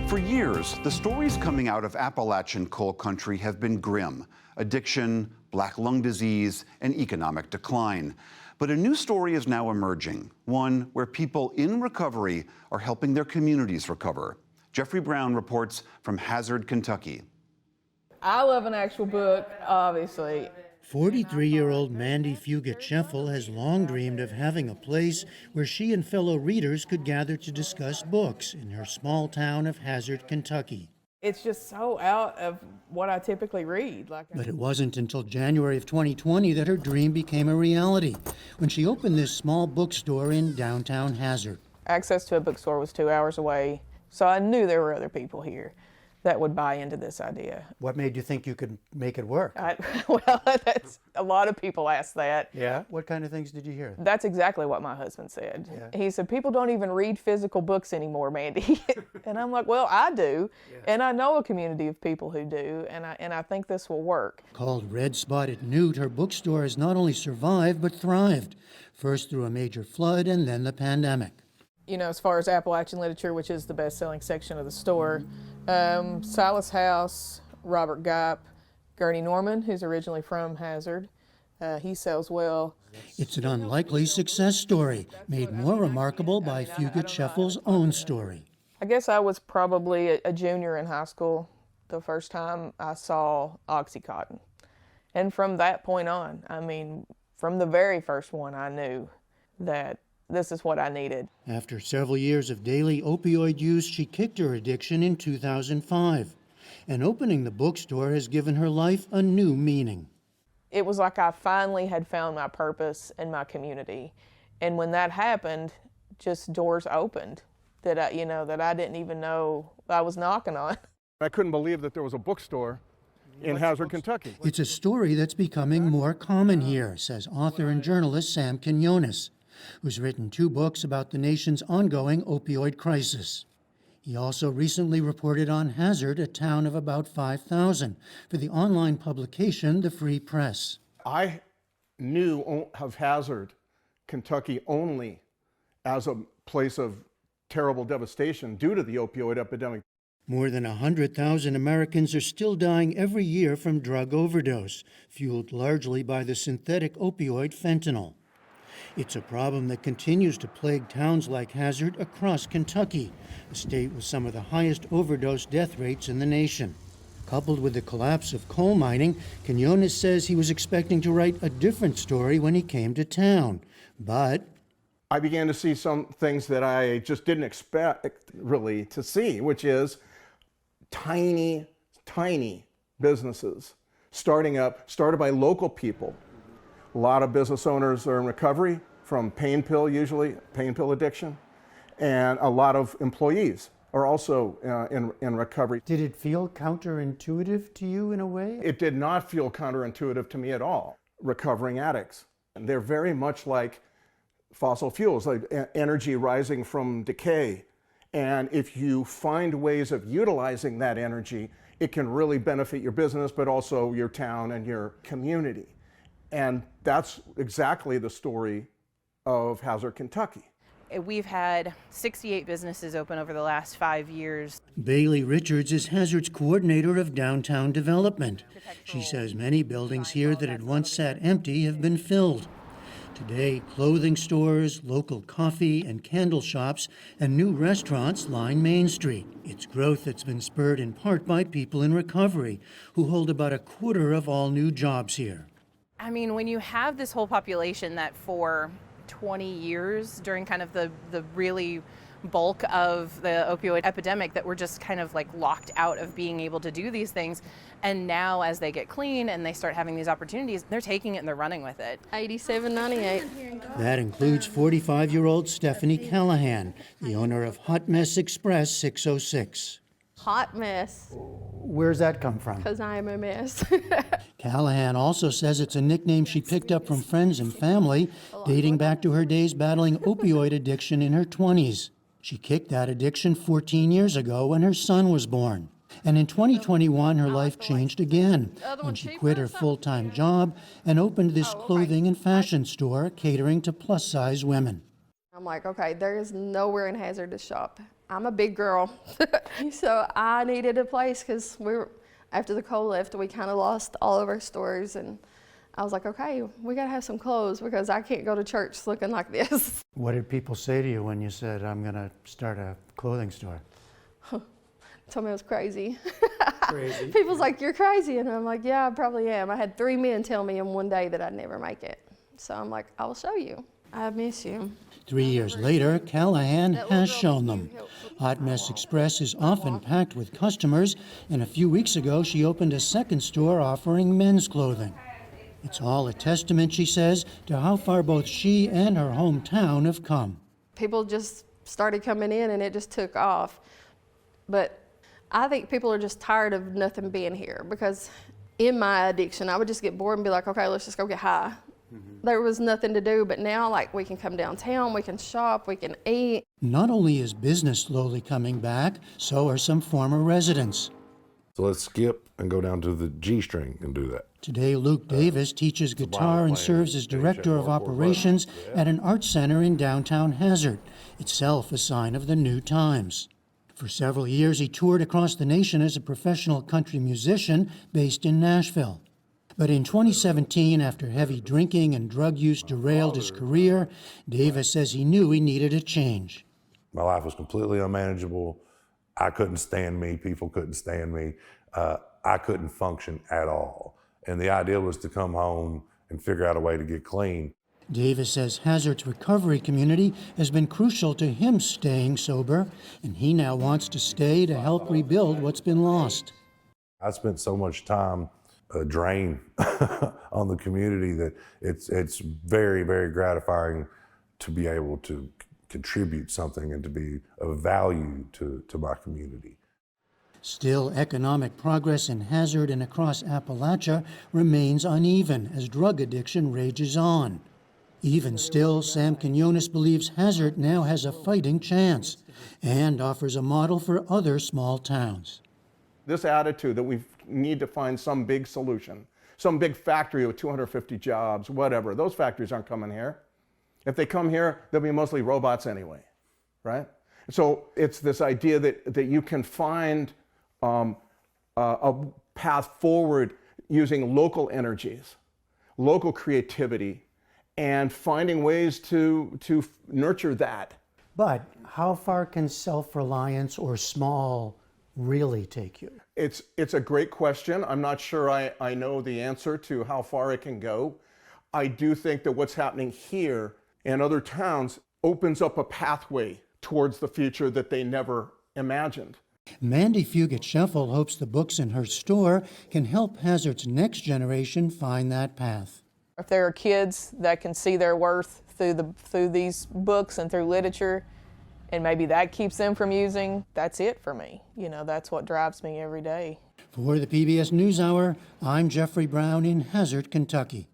For years, the stories coming out of Appalachian coal country have been grim: addiction, black lung disease, and economic decline. But a new story is now emerging, one where people in recovery are helping their communities recover. Jeffrey Brown reports from Hazard, Kentucky. I love an actual book, obviously. 43-year-old Mandy Fugit-Scheffel has long dreamed of having a place where she and fellow readers could gather to discuss books in her small town of Hazard, Kentucky. It's just so out of what I typically read. But it wasn't until January of 2020 that her dream became a reality, when she opened this small bookstore in downtown Hazard. Access to a bookstore was 2 hours away, so I knew there were other people here that would buy into this idea. What made you think you could make it work? Well, that's, a lot of people ask that. Yeah? What kind of things did you hear? That's exactly what my husband said. Yeah. He said, people don't even read physical books anymore, Mandy. And I'm like, well, I do. Yeah. And I know a community of people who do, and I think this will work. Called Red Spot at Newt, her bookstore has not only survived, but thrived. First through a major flood and then the pandemic. You know, as far as Appalachian literature, which is the best-selling section of the store, Silas House, Robert Gipe, Gurney Norman, who's originally from Hazard, he sells well. It's an unlikely success story, made more remarkable by Fugit-Scheffel's own story. I guess I was probably a junior in high school the first time I saw OxyContin. And from that point on, I mean, from the very first one, I knew that this is what I needed. After several years of daily opioid use, she kicked her addiction in 2005. And opening the bookstore has given her life a new meaning. It was like I finally had found my purpose in my community. And when that happened, just doors opened that I didn't even know I was knocking on. I couldn't believe that there was a bookstore in Hazard, Kentucky. It's a story that's becoming more common here, says author and journalist Sam Quinones, who's written 2 books about the nation's ongoing opioid crisis. He also recently reported on Hazard, a town of about 5,000, for the online publication The Free Press. I knew of Hazard, Kentucky only as a place of terrible devastation due to the opioid epidemic. More than 100,000 Americans are still dying every year from drug overdose, fueled largely by the synthetic opioid fentanyl. It's a problem that continues to plague towns like Hazard across Kentucky, a state with some of the highest overdose death rates in the nation. Coupled with the collapse of coal mining, Quinones says he was expecting to write a different story when he came to town. But I began to see some things that I just didn't expect really to see, which is tiny businesses started by local people. A lot of business owners are in recovery from pain pill addiction, and a lot of employees are also in recovery. did it feel counterintuitive to you in a way? It did not feel counterintuitive to me at all. Recovering addicts, and they're very much like fossil fuels, like energy rising from decay. And if you find ways of utilizing that energy, it can really benefit your business, but also your town and your community. And that's exactly the story of Hazard, Kentucky. We've had 68 businesses open over the last 5 years. Bailey Richards is Hazard's coordinator of downtown development. She says many buildings here that had once sat empty have been filled. Today, clothing stores, local coffee and candle shops, and new restaurants line Main Street. It's growth that's been spurred in part by people in recovery, who hold about 1/4 of all new jobs here. I mean, when you have this whole population that for 20 years during kind of the really bulk of the opioid epidemic that were just kind of like locked out of being able to do these things, and now as they get clean and they start having these opportunities, they're taking it and they're running with it. $87.98. That includes 45-year-old Stephanie Callahan, the owner of Hot Mess Express 606. Hot mess, Where's that come from? because I am a mess. Callahan also says it's a nickname she picked up from friends and family, dating back to her days battling opioid addiction in her 20s. She kicked that addiction 14 years ago when her son was born. And in 2021, her life changed again when she quit her full-time job and opened this clothing and fashion store catering to plus-size women. I'm like, okay, there is nowhere in Hazard to shop. I'm a big girl, so I needed a place because after the cold left, we kind of lost all of our stores, and I was like, okay, we gotta have some clothes because I can't go to church looking like this. What did people say to you when you said, I'm going to start a clothing store? Told me I was crazy. Crazy. People's like, you're crazy, and I'm like, yeah, I probably am. I had 3 men tell me in one day that I'd never make it. So I'm like, I will show you. I miss you. 3 years later, Callahan has shown them. Hot Mess Express is often packed with customers, and a few weeks ago she opened a second store offering men's clothing. It's all a testament, she says, to how far both she and her hometown have come. People just started coming in and it just took off. But I think people are just tired of nothing being here because in my addiction, I would just get bored and be like, okay, let's just go get high. There was nothing to do, but now like we can come downtown, we can shop, we can eat. Not only is business slowly coming back, so are some former residents. So let's skip and go down to the G string and do that. Today, Luke Davis teaches guitar and serves as director of operations at an art center in downtown Hazard, itself a sign of the new times. For several years, he toured across the nation as a professional country musician based in Nashville. But in 2017, after heavy drinking and drug use derailed his career, Davis says he knew he needed a change. My life was completely unmanageable. I couldn't stand me. People couldn't stand me. I couldn't function at all. And the idea was to come home and figure out a way to get clean. Davis says Hazard's recovery community has been crucial to him staying sober, and he now wants to stay to help rebuild what's been lost. I spent so much time drained on the community that it's very, very gratifying to be able to contribute something and to be of value to my community. Still, economic progress in Hazard and across Appalachia remains uneven as drug addiction rages on. Even still, Sam Quinones believes Hazard now has a fighting chance and offers a model for other small towns. This attitude that we need to find some big solution, some big factory with 250 jobs, whatever, those factories aren't coming here. If they come here, they'll be mostly robots anyway, right? So it's this idea that you can find a path forward using local energies, local creativity, and finding ways to nurture that. But how far can self-reliance or small really take you? It's a great question. I'm not sure I know the answer to how far it can go. I do think that what's happening here and other towns opens up a pathway towards the future that they never imagined. Mandy Fugit-Scheffel hopes the books in her store can help Hazard's next generation find that path. If there are kids that can see their worth through these books and through literature, and maybe that keeps them from using, that's it for me. You know, that's what drives me every day. For the PBS NewsHour, I'm Jeffrey Brown in Hazard, Kentucky.